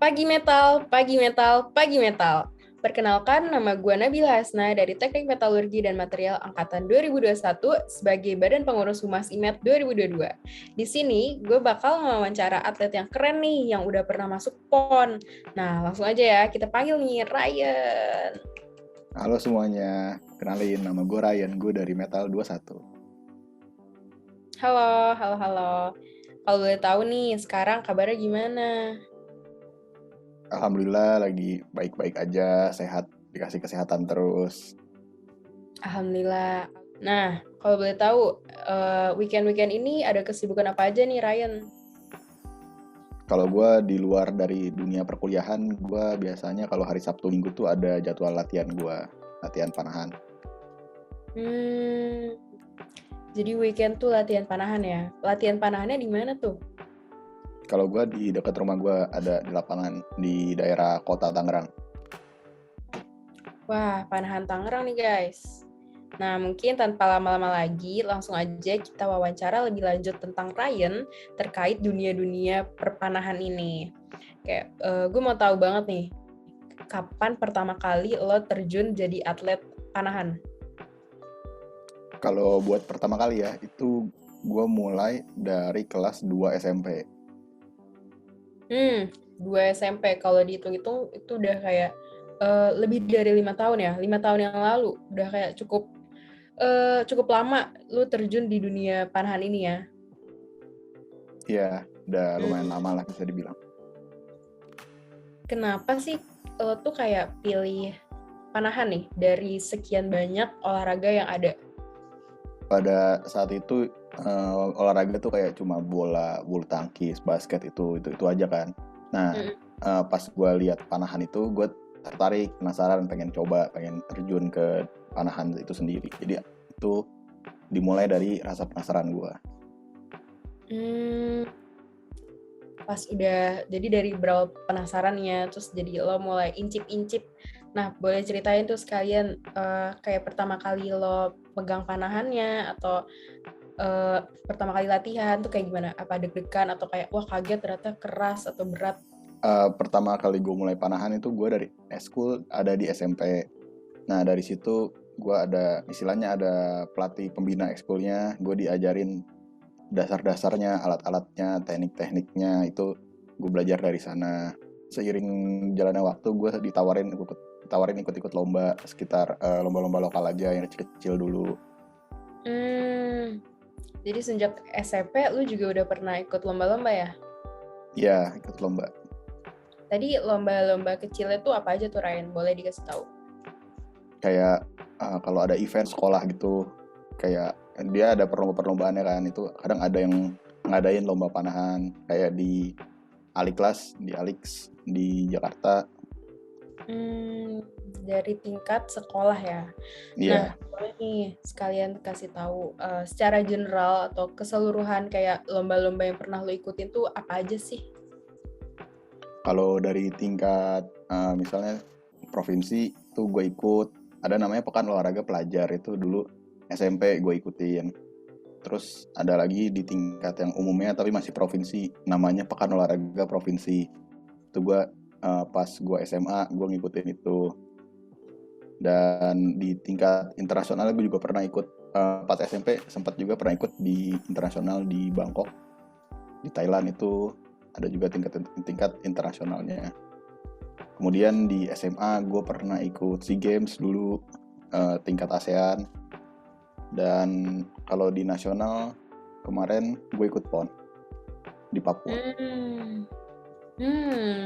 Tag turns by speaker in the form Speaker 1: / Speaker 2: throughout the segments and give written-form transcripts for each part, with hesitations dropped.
Speaker 1: Pagi Metal, Pagi Metal, Pagi Metal. Perkenalkan, nama gue Nabila Hasna dari Teknik Metalurgi dan Material Angkatan 2021 sebagai Badan Pengurus Humas IMET 2022. Di sini, gue bakal mewawancara atlet yang keren nih, yang udah pernah masuk PON. Nah, langsung aja ya, kita panggil nih, Ryan.
Speaker 2: Halo semuanya, kenalin nama gue Ryan, gue dari Metal 21.
Speaker 1: Halo, halo, halo. Kalau boleh tahu nih, sekarang kabarnya gimana?
Speaker 2: Alhamdulillah lagi baik-baik aja, sehat, dikasih kesehatan terus.
Speaker 1: Alhamdulillah. Nah, kalau boleh tahu, weekend-weekend ini ada kesibukan apa aja nih, Ryan?
Speaker 2: Kalau gue di luar dari dunia perkuliahan, gue biasanya kalau hari Sabtu Minggu tuh ada jadwal latihan gue, latihan panahan.
Speaker 1: Jadi weekend tuh latihan panahan ya? Latihan panahannya di mana tuh?
Speaker 2: Kalau gue di dekat rumah gue ada di lapangan di daerah kota Tangerang.
Speaker 1: Wah, panahan Tangerang nih guys. Nah, mungkin tanpa lama-lama lagi, langsung aja kita wawancara lebih lanjut tentang Ryan terkait dunia-dunia perpanahan ini. Kayak, gue mau tahu banget nih, kapan pertama kali lo terjun jadi atlet panahan?
Speaker 2: Kalau buat pertama kali ya, itu gue mulai dari kelas 2 SMP.
Speaker 1: 2 SMP. Kalau dihitung-hitung itu udah kayak lebih dari 5 tahun ya. 5 tahun yang lalu. Udah kayak cukup lama lu terjun di dunia panahan ini ya.
Speaker 2: Ya, udah lumayan
Speaker 1: Hmm.
Speaker 2: lama lah bisa dibilang.
Speaker 1: Kenapa sih lo tuh kayak pilih panahan nih dari sekian banyak olahraga yang ada?
Speaker 2: Pada saat itu olahraga tuh kayak cuma bola, bulu tangkis, basket itu aja kan. Nah,
Speaker 1: Hmm.
Speaker 2: pas gue lihat panahan itu, gue tertarik, penasaran, pengen coba, pengen terjun ke panahan itu sendiri. Jadi itu dimulai dari rasa penasaran gue.
Speaker 1: Hmm. Pas udah jadi dari berawal penasarannya, terus jadi lo mulai incip-incip. Nah, boleh ceritain tuh sekalian kayak pertama kali lo pegang panahannya atau pertama kali latihan tuh kayak gimana? Apa deg-degan atau kayak wah kaget ternyata keras atau berat?
Speaker 2: Pertama kali gue mulai panahan itu gue dari school ada di SMP. Nah dari situ gue ada istilahnya ada pelatih pembina ekskulnya, gue diajarin dasar-dasarnya, alat-alatnya, teknik-tekniknya itu gue belajar dari sana. Seiring jalannya waktu gue ditawarin ikut-ikut lomba sekitar lomba-lomba lokal aja yang kecil-kecil dulu.
Speaker 1: Jadi sejak SMP lu juga udah pernah ikut lomba-lomba ya?
Speaker 2: Ya ikut lomba.
Speaker 1: Tadi lomba-lomba kecilnya tuh apa aja tuh Ryan? Boleh dikasih tahu?
Speaker 2: Kayak kalau ada event sekolah gitu, kayak dia ada perlombaannya kan, itu kadang ada yang ngadain lomba panahan kayak di Aliklas, di Alix di Jakarta.
Speaker 1: Dari tingkat sekolah ya. Nah,
Speaker 2: Iya,
Speaker 1: boleh nih sekalian kasih tahu secara general atau keseluruhan kayak lomba-lomba yang pernah lo ikutin tuh apa aja sih?
Speaker 2: kalau dari tingkat misalnya provinsi tuh gue ikut, ada namanya Pekan Olahraga Pelajar, itu dulu SMP gue ikutin. Terus ada lagi di tingkat yang umumnya tapi masih provinsi, namanya Pekan Olahraga Provinsi. Itu gue pas gue SMA gue ngikutin itu. Dan di tingkat internasional gue juga pernah ikut, pas SMP sempat juga pernah ikut di internasional di Bangkok, di Thailand. Itu ada juga tingkat internasionalnya. Kemudian di SMA gue pernah ikut SEA Games dulu, tingkat ASEAN. Dan kalau di nasional kemarin gue ikut PON di Papua.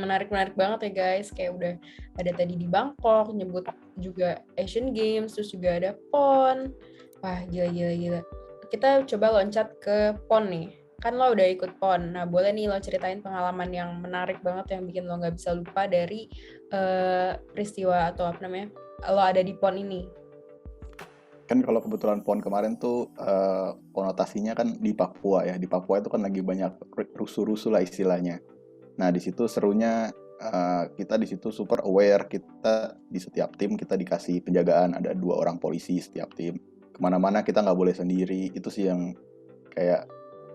Speaker 1: Menarik banget ya guys. Kayak udah ada tadi di Bangkok, nyebut juga Asian Games, terus juga ada PON. Wah, gila. Kita coba loncat ke PON nih. Kan lo udah ikut PON. Nah, boleh nih lo ceritain pengalaman yang menarik banget yang bikin lo nggak bisa lupa dari peristiwa atau apa namanya, lo ada di PON ini.
Speaker 2: Kan kalau kebetulan PON kemarin tuh konotasinya kan di Papua ya. Di Papua itu kan lagi banyak rusuh-rusuh lah istilahnya. Nah, di situ serunya kita di situ super aware, kita di setiap tim kita dikasih penjagaan, ada 2 orang polisi setiap tim. Kemana-mana kita nggak boleh sendiri, itu sih yang kayak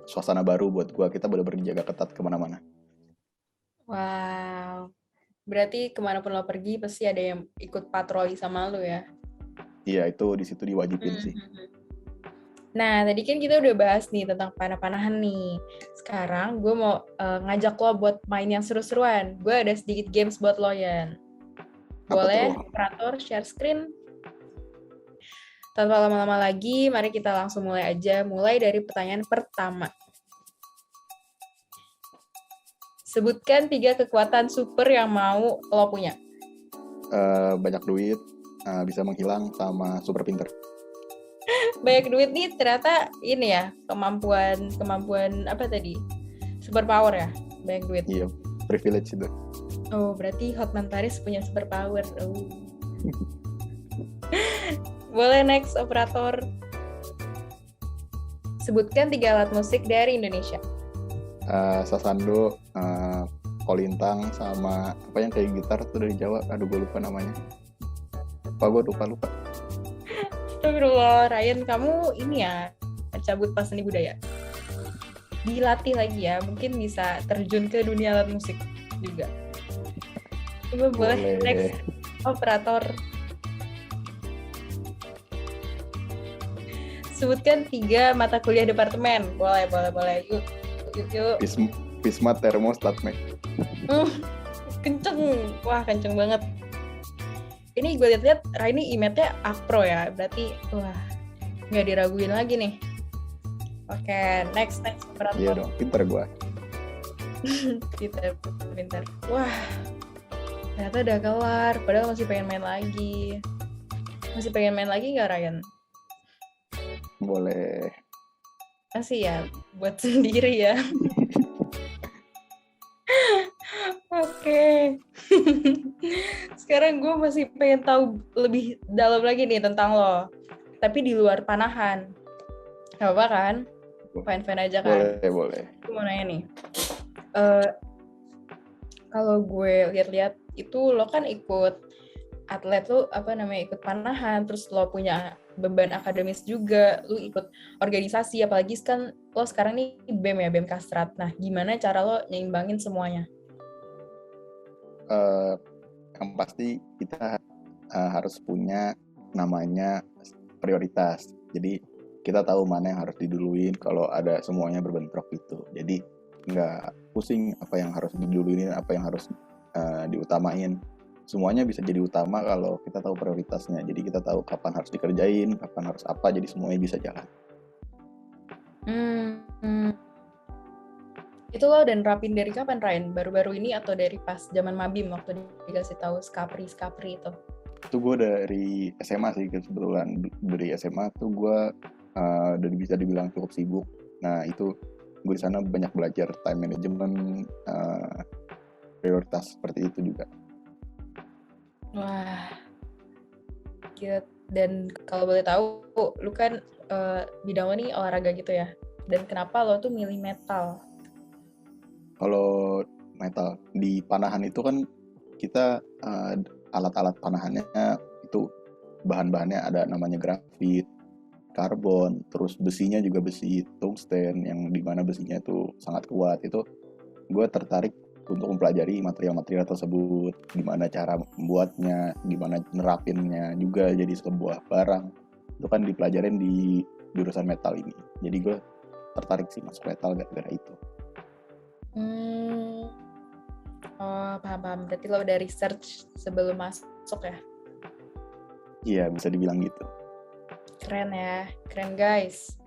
Speaker 2: suasana baru buat gua, kita bener-bener dijaga ketat kemana-mana.
Speaker 1: Wow. Berarti kemanapun lo pergi pasti ada yang ikut patroli sama lo ya?
Speaker 2: Iya, itu di situ diwajibin sih.
Speaker 1: Mhm. Nah, tadi kan kita udah bahas nih tentang panah-panahan nih. Sekarang gue mau ngajak lo buat main yang seru-seruan. Gue ada sedikit games buat lo, Yan.
Speaker 2: Apa tuh?
Speaker 1: Boleh, operator share screen? Tanpa lama-lama lagi, mari kita langsung mulai aja. Mulai dari pertanyaan pertama. Sebutkan 3 kekuatan super yang mau lo punya.
Speaker 2: Banyak duit, bisa menghilang, sama super pinter.
Speaker 1: Banyak duit nih ternyata ini ya, kemampuan apa tadi? Super power ya, banyak duit.
Speaker 2: Iya, privilege itu.
Speaker 1: Oh, berarti Hotman Paris punya super power. Oh. Boleh next, operator. Sebutkan 3 alat musik dari Indonesia.
Speaker 2: Sasando, kolintang, sama apa yang kayak gitar tuh dari Jawa. Aduh, gue lupa namanya. Gue lupa.
Speaker 1: Astagfirullah, Ryan, kamu ini ya, cabut pas seni budaya. Dilatih lagi ya, mungkin bisa terjun ke dunia alat musik juga. Coba boleh next, operator. Sebutkan 3 mata kuliah departemen. Boleh. Yuk.
Speaker 2: Pisma, termostat, Mek.
Speaker 1: Kenceng. Wah, kenceng banget. Ini gue lihat-lihat Raini IMET-nya Akpro ya. Berarti, wah, nggak diraguin lagi nih. Oke, next. Operator.
Speaker 2: Iya dong, pinter gue.
Speaker 1: Pinter. Wah, ternyata udah kelar. Padahal masih pengen main lagi. Masih pengen main lagi nggak, Ryan?
Speaker 2: Boleh.
Speaker 1: Masih ya, buat sendiri ya. Oke. Sekarang gue masih pengen tahu lebih dalam lagi nih tentang lo. Tapi di luar panahan. Gak apa-apa kan? Fine-fine aja kan?
Speaker 2: Boleh.
Speaker 1: Gue mau nanya nih. Kalau gue lihat-lihat itu lo kan ikut atlet, lo ikut panahan, terus lo punya beban akademis juga, lo ikut organisasi, apalagi kan lo sekarang nih BEM ya, BEM Kastrat. Nah, gimana cara lo nyimbangin semuanya?
Speaker 2: Yang pasti kita harus punya namanya prioritas. Jadi kita tahu mana yang harus diduluin kalau ada semuanya berbentrok gitu. Jadi nggak pusing apa yang harus diduluin, apa yang harus diutamain. Semuanya bisa jadi utama kalau kita tahu prioritasnya. Jadi kita tahu kapan harus dikerjain, kapan harus apa, jadi semuanya bisa jalan.
Speaker 1: Itu lo dan rapin dari kapan, Ryan? Baru-baru ini atau dari pas zaman Mabim waktu dikasih tahu Skapri itu?
Speaker 2: Itu gue dari SMA sih kebetulan. Dari SMA tuh gue udah bisa dibilang cukup sibuk. Nah itu gue di sana banyak belajar time management, prioritas seperti itu juga.
Speaker 1: Wah, gitu. Dan kalau boleh tahu, lu kan bidang lo nih olahraga gitu ya. Dan kenapa lo tuh milih metal?
Speaker 2: Kalau metal di panahan itu kan kita alat-alat panahannya itu bahan-bahannya ada namanya grafit, karbon, terus besinya juga besi tungsten yang dimana besinya itu sangat kuat. Itu gue tertarik untuk mempelajari material-material tersebut, gimana cara membuatnya, gimana nerapinnya juga jadi sebuah barang. Itu kan dipelajarin di jurusan metal ini. Jadi gue tertarik sih masuk metal gara-gara itu.
Speaker 1: Oh, paham. Berarti lo udah research sebelum masuk ya?
Speaker 2: Iya, bisa dibilang gitu.
Speaker 1: Keren ya, keren guys.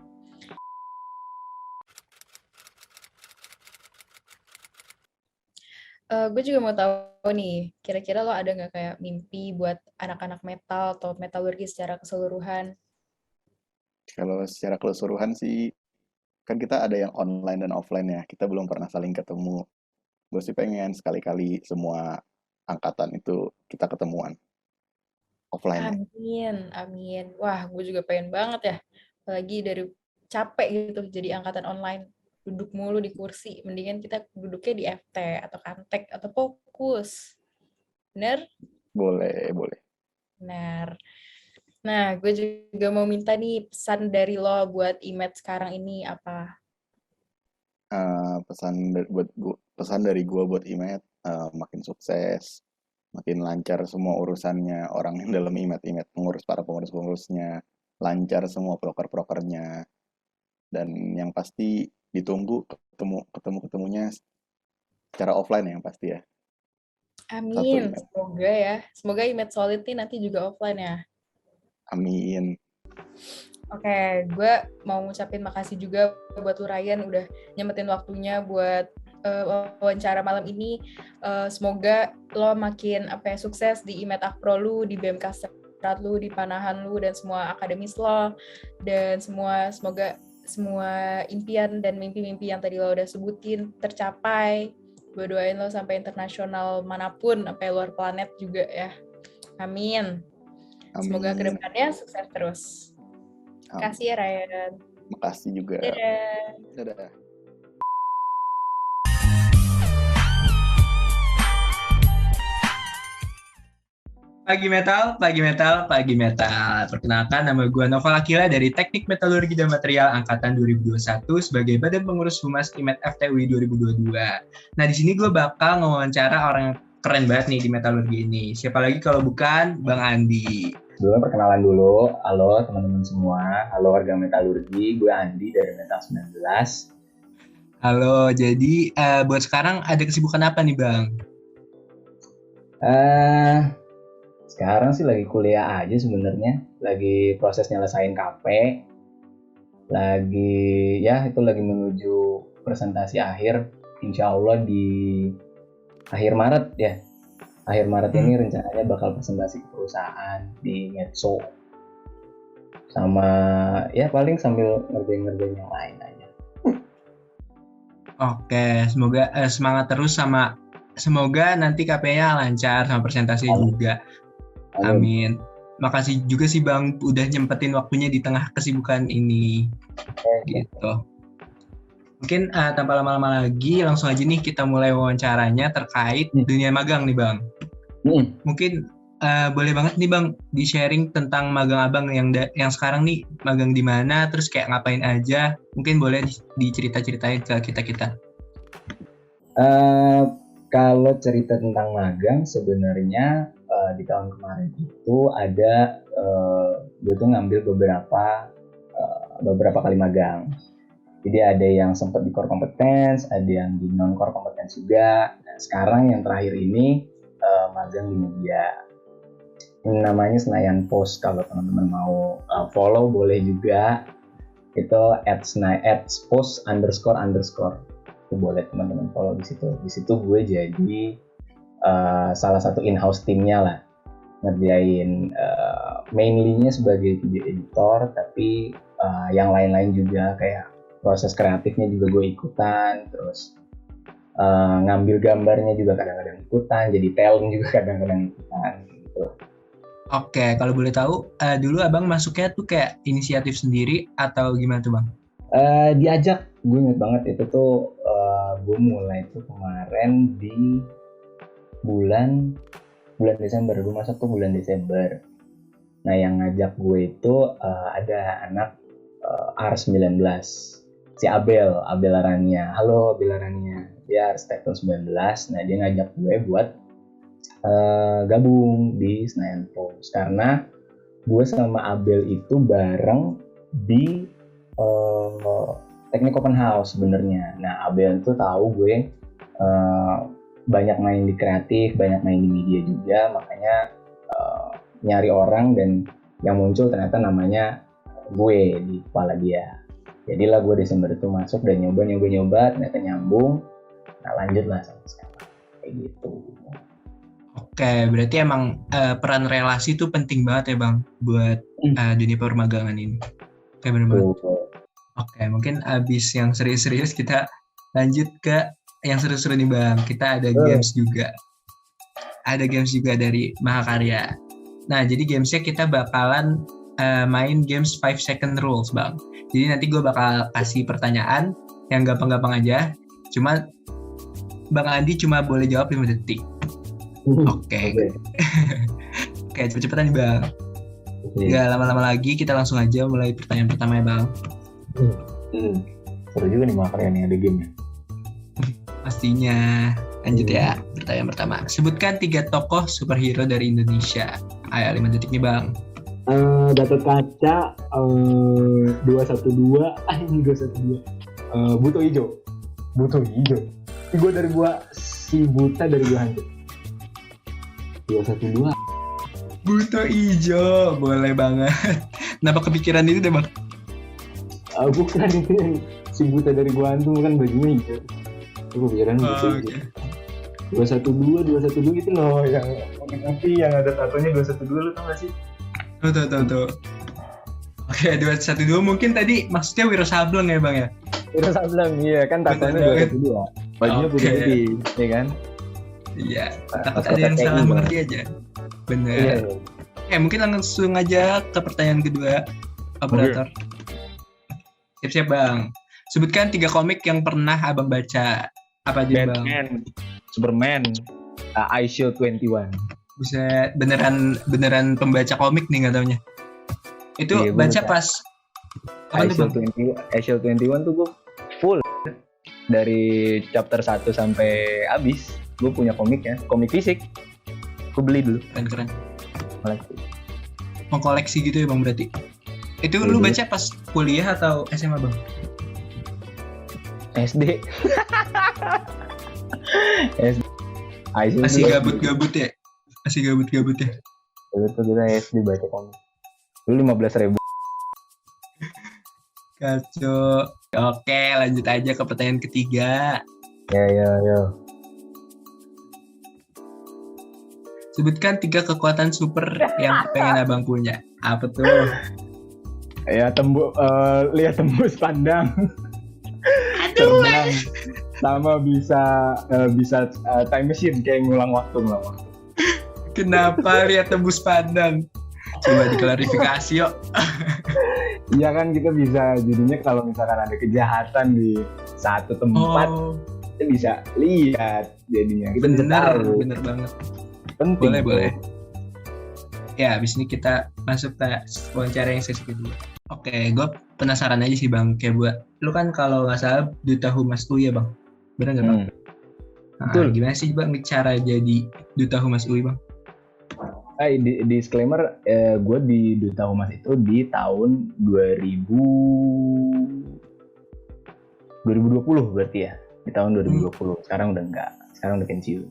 Speaker 1: Gue juga mau tahu nih, kira-kira lo ada nggak kayak mimpi buat anak-anak metal atau metalurgi secara keseluruhan?
Speaker 2: Kalau secara keseluruhan sih, kan kita ada yang online dan offline ya. Kita belum pernah saling ketemu. Gue sih pengen sekali-kali semua angkatan itu kita ketemuan offline-nya.
Speaker 1: Amin. Wah, gue juga pengen banget ya. Apalagi dari capek gitu jadi angkatan online. Duduk mulu di kursi. Mendingan kita duduknya di FT atau Kantek atau Fokus. Bener?
Speaker 2: Boleh.
Speaker 1: Bener. Nah, gue juga mau minta nih pesan dari lo buat IMET sekarang ini apa?
Speaker 2: Pesan dari gue buat IMET, makin sukses, makin lancar semua urusannya, orang yang dalam imet-imet para pengurus-pengurusnya, lancar semua proker-prokernya, dan yang pasti ditunggu ketemunya secara offline yang pasti ya.
Speaker 1: Amin, semoga ya. Semoga Imet Solid nih nanti juga offline ya.
Speaker 2: Amin.
Speaker 1: Oke, gue mau ngucapin makasih juga buat lu Ryan udah nyempetin waktunya buat wawancara malam ini. Semoga lo makin sukses di Imet Akpro lu, di BMK Strat lu, di Panahan lu, dan semua akademis lo. Dan semoga semua impian dan mimpi-mimpi yang tadi lo udah sebutin tercapai. Gue doain lo sampai internasional manapun, sampai luar planet juga ya. Amin. Semoga kedepannya sukses terus. Makasih ya Ryan.
Speaker 2: Makasih juga. Dadah.
Speaker 3: Pagi Metal. Perkenalkan, nama gue Nova Akila dari Teknik Metalurgi dan Material Angkatan 2021 sebagai Badan Pengurus Humas IMET FTUI 2022. Nah, di sini gue bakal ngewawancara orang yang keren banget nih di metalurgi ini. Siapa lagi kalau bukan Bang Andi.
Speaker 4: Dulu perkenalan dulu. Halo teman-teman semua. Halo warga metalurgi. Gue Andi dari Metal 19.
Speaker 3: Halo, jadi buat sekarang ada kesibukan apa nih Bang?
Speaker 4: Sekarang sih lagi kuliah aja sebenarnya, lagi proses nyelesain KP, lagi menuju presentasi akhir, insya Allah di akhir Maret ya. Akhir Maret ini rencananya bakal presentasi ke perusahaan di Metso, sama ya paling sambil ngerjain yang lain aja.
Speaker 3: Oke, semoga semangat terus sama semoga nanti KP-nya lancar sama presentasi juga. Amin. Makasih juga sih Bang udah nyempetin waktunya di tengah kesibukan ini. Gitu. Mungkin tanpa lama-lama lagi langsung aja nih kita mulai wawancaranya terkait dunia magang nih Bang. Mungkin boleh banget nih Bang di-sharing tentang magang Abang yang sekarang nih magang di mana, terus kayak ngapain aja. Mungkin boleh dicerita-ceritain ke kita-kita.
Speaker 4: Kalau cerita tentang magang sebenarnya di tahun kemarin itu ada gue tuh ngambil beberapa kali magang. Jadi ada yang sempat di core competence, ada yang di non core competence juga. Nah, sekarang yang terakhir ini magang di media. Ini namanya Senayan Post. Kalau teman-teman mau follow boleh juga. Itu @post__. Itu boleh teman-teman follow di situ. Di situ gue jadi salah satu in-house timnya lah, ngerjain mainly-nya sebagai video editor, tapi yang lain-lain juga kayak proses kreatifnya juga gue ikutan, terus ngambil gambarnya juga kadang-kadang ikutan, jadi talent juga kadang-kadang ikutan gitu.
Speaker 3: Oke, kalau boleh tahu dulu Abang masuknya tuh kayak inisiatif sendiri atau gimana tuh Bang?
Speaker 4: Diajak, gue inget banget itu tuh gue mulai tuh kemarin di bulan Desember, gue masuk tuh bulan Desember. Nah yang ngajak gue itu ada anak R19, si Abel Arania. Halo Abel Arania, dia Arsitektur 19. Nah dia ngajak gue buat gabung di Senayan Post karena gue sama Abel itu bareng di teknik open house sebenarnya. Nah Abel itu tahu gue banyak main di kreatif, banyak main di media juga, makanya nyari orang dan yang muncul ternyata namanya gue di kepala dia. Jadilah gue Desember itu masuk dan nyoba, ternyata nyambung. Nah lanjutlah sampai sekarang kayak gitu.
Speaker 3: Oke, berarti emang peran relasi itu penting banget ya Bang buat dunia permagangan ini. Oke, benar-benar. Oke, mungkin abis yang serius-serius kita lanjut ke yang seru-seru nih Bang. Kita ada games juga. Ada games juga dari Mahakarya. Nah, jadi gamesnya kita bakalan main games 5 second rules Bang. Jadi nanti gue bakal kasih pertanyaan yang gampang-gampang aja. Cuma Bang Andi cuma boleh jawab 5 detik. Oke. Oke, cepet-cepetan nih Bang. Nggak lama-lama lagi, kita langsung aja mulai pertanyaan pertama ya Bang.
Speaker 4: Seru juga nih Mahakarya nih ada game-nya.
Speaker 3: Pastinya Lanjut ya, pertanyaan pertama. Sebutkan 3 tokoh superhero dari Indonesia. Ayo 5 detik nih Bang.
Speaker 4: Gatot Kaca, 212, ini 212. Buto Ijo. Gue dari gua si Buta dari gua hancur. 212.
Speaker 3: Buto Ijo, boleh banget. Kenapa kepikiran itu deh Bang?
Speaker 4: Bukan itu yang si Buta dari gua hantu kan bajunya hijau. Gue pikiran Buto Ijo. 212 itu loh yang putih yang ada tatonya 212 lu tau gak sih?
Speaker 3: Tuh. Oke, 212 mungkin tadi maksudnya Wiro Sableng ya Bang ya?
Speaker 4: Wiro Sableng, iya kan tatonya 212. Bajunya putih-putih, ya kan?
Speaker 3: Iya, takut ada yang salah mengerti aja. Bener.
Speaker 4: Iya.
Speaker 3: Oke, mungkin langsung aja ke pertanyaan kedua, operator. Siap-siap Bang. Sebutkan 3 komik yang pernah Abang baca. Apa aja Bang?
Speaker 4: Batman, Superman, I Shield 21.
Speaker 3: Bisa beneran pembaca komik nih nggak taunya. Itu
Speaker 4: Iya,
Speaker 3: baca
Speaker 4: baca.
Speaker 3: pas apa tuh Bang?
Speaker 4: I Shield 21 tuh gue full dari chapter 1 sampai habis. Gue punya komiknya, komik fisik. Gue beli dulu.
Speaker 3: Keren.
Speaker 4: Koleksi.
Speaker 3: Mengkoleksi gitu ya Bang berarti. Itu
Speaker 4: Iya,
Speaker 3: lu
Speaker 4: dulu.
Speaker 3: baca pas kuliah atau SMA Bang?
Speaker 4: SD. SD.
Speaker 3: Masih gabut-gabut ya? Masih gabut-gabut ya?
Speaker 4: Dulu tuh kita SD baca komik. Dulu 15.000.
Speaker 3: Kacau. Oke, lanjut aja ke pertanyaan ketiga.
Speaker 4: Ya.
Speaker 3: Sebutkan 3 kekuatan super yang pengen Abang punya. Apa tuh?
Speaker 4: Ya lihat tembus pandang.
Speaker 3: Aduh.
Speaker 4: Terbang. Sama bisa time machine kayak ngulang waktu.
Speaker 3: Kenapa lihat tembus pandang? Coba diklarifikasi yuk.
Speaker 4: Iya kan kita bisa jadinya kalau misalkan ada kejahatan di satu tempat kita bisa lihat jadinya kita bisa tahu.
Speaker 3: Bener banget.
Speaker 4: Penting.
Speaker 3: Boleh. Ya, abis ini kita masuk ke wawancara yang sesi kedua. Oke, gue penasaran aja sih Bang. Kayak buat lu kan kalau nggak salah Duta Humas UI ya Bang. Bener nggak Bang?
Speaker 4: Betul.
Speaker 3: Gimana sih Bang cara jadi Duta Humas UI Bang?
Speaker 4: Disclaimer, gue di Duta Humas itu di tahun 2020 berarti ya, di tahun 2020. Sekarang udah enggak, sekarang udah pensiun.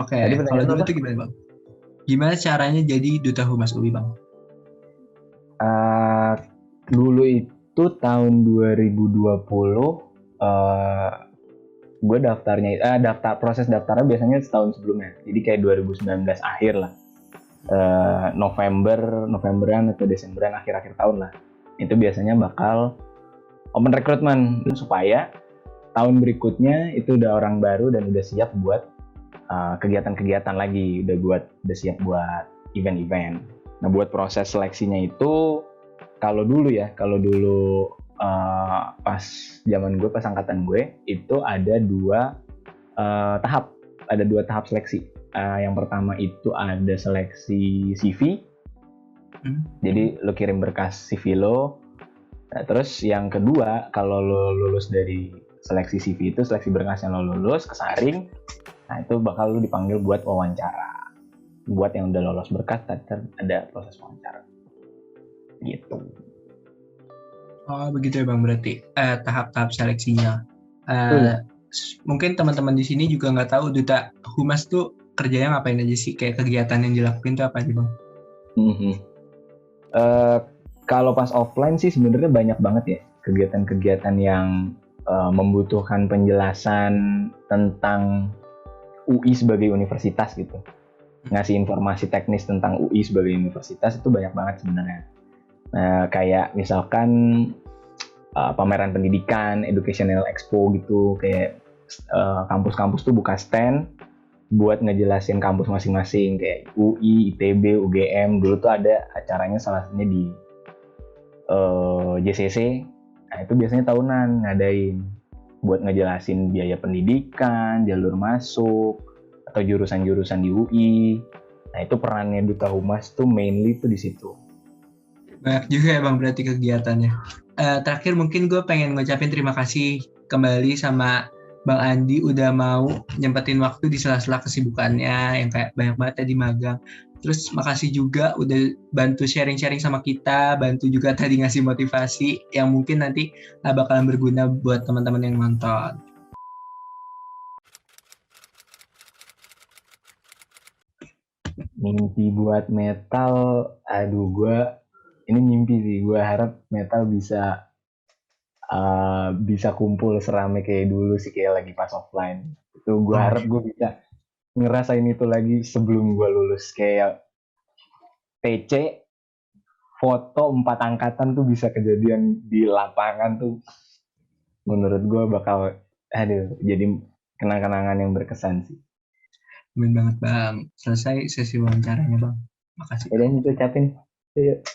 Speaker 3: Oke,
Speaker 4: Tadi
Speaker 3: kalau
Speaker 4: pertanyaan
Speaker 3: dulu
Speaker 4: apa?
Speaker 3: tuh gimana Bang? Gimana caranya jadi Duta Humas UI Bang?
Speaker 4: Dulu itu tahun 2020, gue proses daftarnya biasanya setahun sebelumnya, jadi kayak 2019 akhir lah, Novemberan atau Desemberan akhir tahun lah, itu biasanya bakal open recruitment supaya tahun berikutnya itu udah orang baru dan udah siap buat kegiatan-kegiatan lagi, udah siap buat event-event. Nah buat proses seleksinya itu kalau dulu pas zaman gue, pas angkatan gue itu ada dua tahap seleksi. Yang pertama itu ada seleksi CV. Jadi lo kirim berkas CV lo. Nah, terus yang kedua kalau lo lulus dari seleksi CV itu, seleksi berkasnya lo lulus, kesaring. Nah itu bakal lo dipanggil buat wawancara. Buat yang udah lolos berkas, ada proses wawancara. Gitu.
Speaker 3: Oh begitu ya Bang, berarti tahap-tahap seleksinya. Mungkin teman-teman di sini juga nggak tahu Duta Humas tuh kerjanya ngapain aja sih, kayak kegiatan yang dilakuin tuh apa aja Bang?
Speaker 4: Kalau pas offline sih sebenarnya banyak banget ya kegiatan-kegiatan yang membutuhkan penjelasan tentang UI sebagai universitas gitu. Ngasih informasi teknis tentang UI sebagai universitas itu banyak banget sebenarnya. Nah, kayak misalkan pameran pendidikan, educational expo gitu, kayak kampus-kampus tuh buka stand buat ngejelasin kampus masing-masing, kayak UI, ITB, UGM. Dulu tuh ada acaranya salah satunya di JCC. Nah, itu biasanya tahunan ngadain buat ngejelasin biaya pendidikan, jalur masuk, atau jurusan-jurusan di UI. Nah, itu perannya Duta Humas tuh mainly tuh di situ.
Speaker 3: Banyak juga ya Bang berarti kegiatannya. Terakhir mungkin gue pengen ngucapin terima kasih kembali sama Bang Andi udah mau nyempetin waktu di sela-sela kesibukannya yang kayak banyak banget tadi magang. Terus makasih juga udah bantu sharing-sharing sama kita, bantu juga tadi ngasih motivasi yang mungkin nanti bakalan berguna buat teman-teman yang nonton.
Speaker 4: Mimpi buat metal, aduh ini mimpi sih. Gue harap metal bisa kumpul serame kayak dulu sih, kayak lagi pas offline. Itu gue harap gue bisa ngerasain itu lagi sebelum gue lulus, kayak TC foto 4 angkatan tuh bisa kejadian di lapangan tuh. Menurut gue bakal jadi kenang-kenangan yang berkesan sih.
Speaker 3: Amin banget Bang. Selesai sesi wawancaranya Bang. Makasih.
Speaker 4: Udah itu ucapin. Yuk.